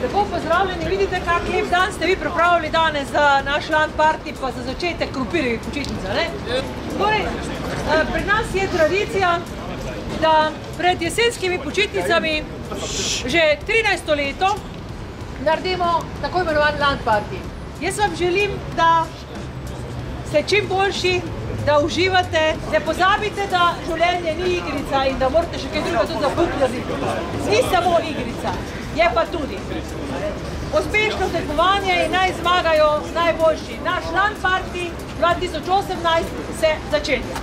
Lepo pozdravljeni, vidite, kak lep dan ste vi pripravili danes za naš LAN party, pa za začetek krompirjevih počitnic, ne? Torej, pri nas je tradicija, da pred jesenskimi počitnicami že 13. leto naredimo tako imenovan LAN party. Jaz vam želim, da ste čim boljši, da uživate, ne pozabite, da življenje ni igrica in da morate še kaj druga tudi zaputljati. Ni samo igrica, je pa tudi. Uspešno tekmovanje in naj zmagajo najboljši. Naš LAN party 2018 se začenja.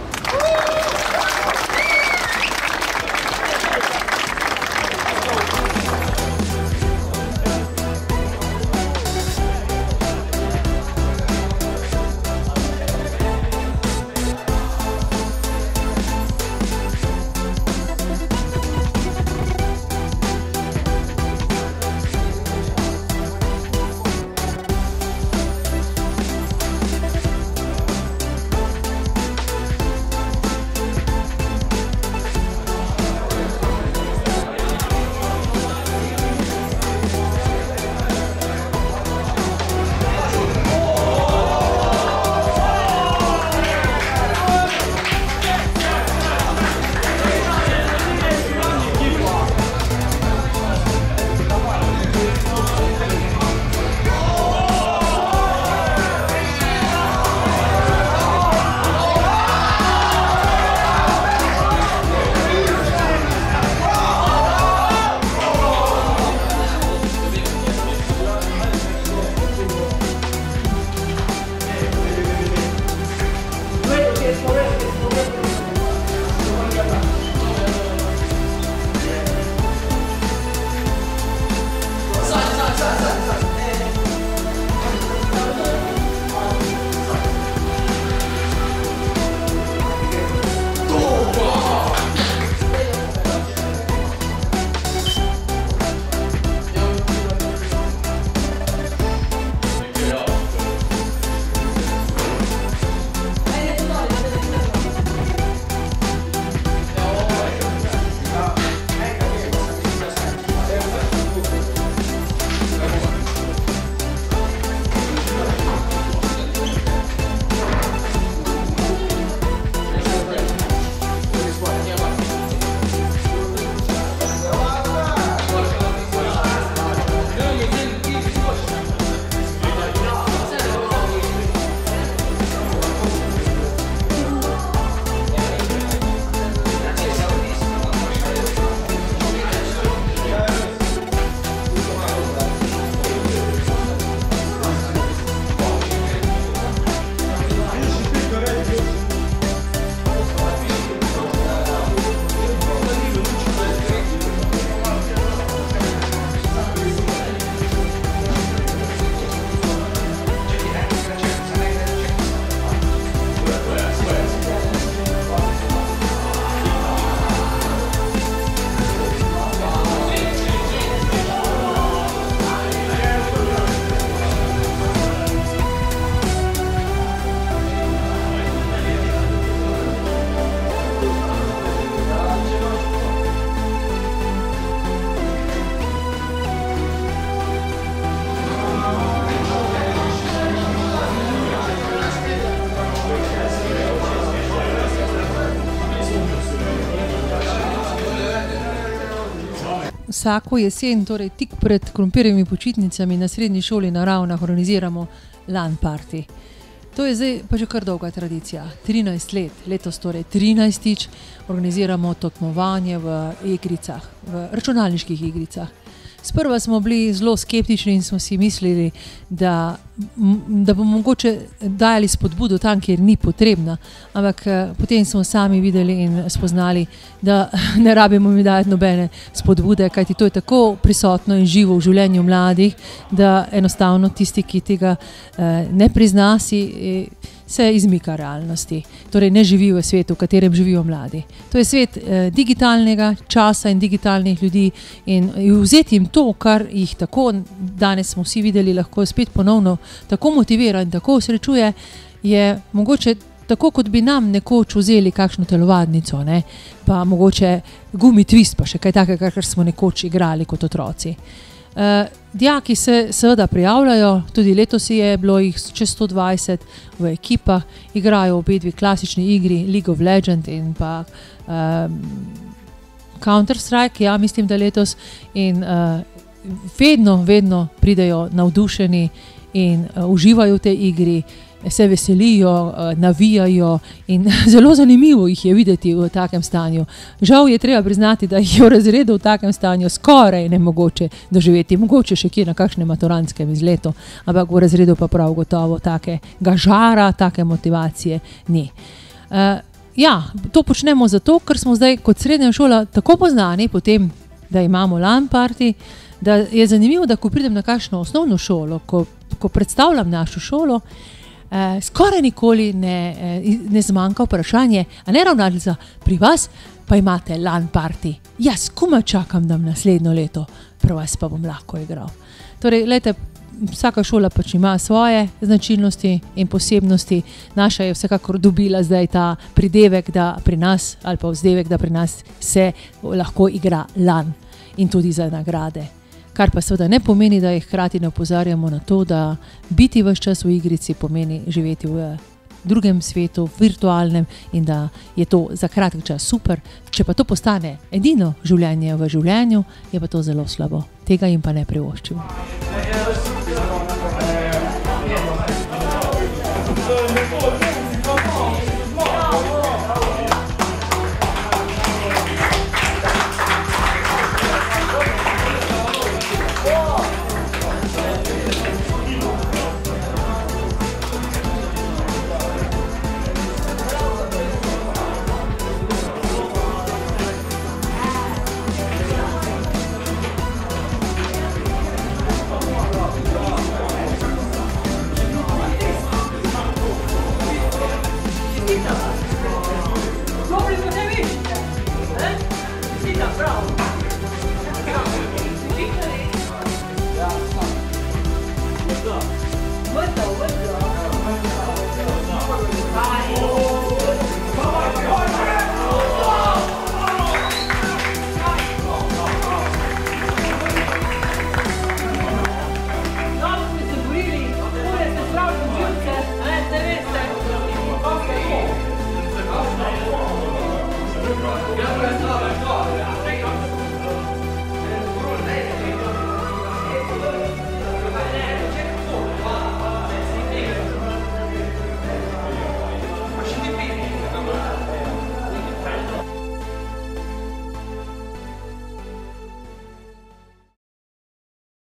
Vsako jesen, torej tik pred krompirjevimi počitnicami na srednji šoli na Ravnah organiziramo LAN party. To je zdaj pa že kar dolga tradicija. 13 let, letos torej 13-tič organiziramo tekmovanje v igricah, v računalniških igricah. Sprva smo bili zelo skeptični in smo si mislili, da bomo mogoče dajali spodbudo tam, kjer ni potrebna, ampak potem smo sami videli in spoznali, da ne rabimo mi dajati nobene spodbude, kajti to je tako prisotno in živo v življenju mladih, da enostavno tisti, ki tega ne prizna, se izmika realnosti. Torej ne živi v svetu, v katerem živijo mladi. To je svet digitalnega časa in digitalnih ljudi in vzeti jim to, kar jih tako, danes smo vsi videli, lahko spet ponovno tako motivira in tako osrečuje, je mogoče tako, kot bi nam nekoč vzeli kakšno telovadnico, ne? Pa mogoče gumi twist, pa še kaj takega, kar smo nekoč igrali kot otroci. Dijaki se seveda prijavljajo, tudi letos je bilo jih čez 120 v ekipah, igrajo obe dve klasični igri, League of Legends in pa Counter-Strike, ja, mislim, da letos, in vedno pridejo navdušeni in uživajo v tej igri, se veselijo, navijajo in zelo zanimivo jih je videti v takem stanju. Žal je treba priznati, da jih je v razredu v takem stanju skoraj nemogoče doživeti, mogoče še kje na kakšnem maturantskem izletu, ampak v razredu pa prav gotovo takega žara, take motivacije ni. Ja, to počnemo zato, ker smo zdaj kot srednja šola tako poznani potem, da imamo LAN party, da je zanimivo, da ko pridem na kakšno osnovno šolo, ko predstavljam našo šolo, skoraj nikoli ne zmanjka vprašanje, a ne ravnateljica, pri vas pa imate LAN party. Jaz komaj čakam, da naslednjo leto pri vas pa bom lahko igral. Torej, glejte, vsaka šola pač ima svoje značilnosti in posebnosti. Naša je vsekakor dobila zdaj ta pridevek, da pri nas, ali pa vzdevek, da pri nas se lahko igra LAN in tudi za nagrade. Kar pa seveda ne pomeni, da jih hkrati ne opozarjamo na to, da biti ves čas v igrici pomeni živeti v drugem svetu, virtualnem, in da je to za kratek čas super. Če pa to postane edino življenje v življenju, je pa to zelo slabo. Tega jim pa ne privoščimo. Lepo.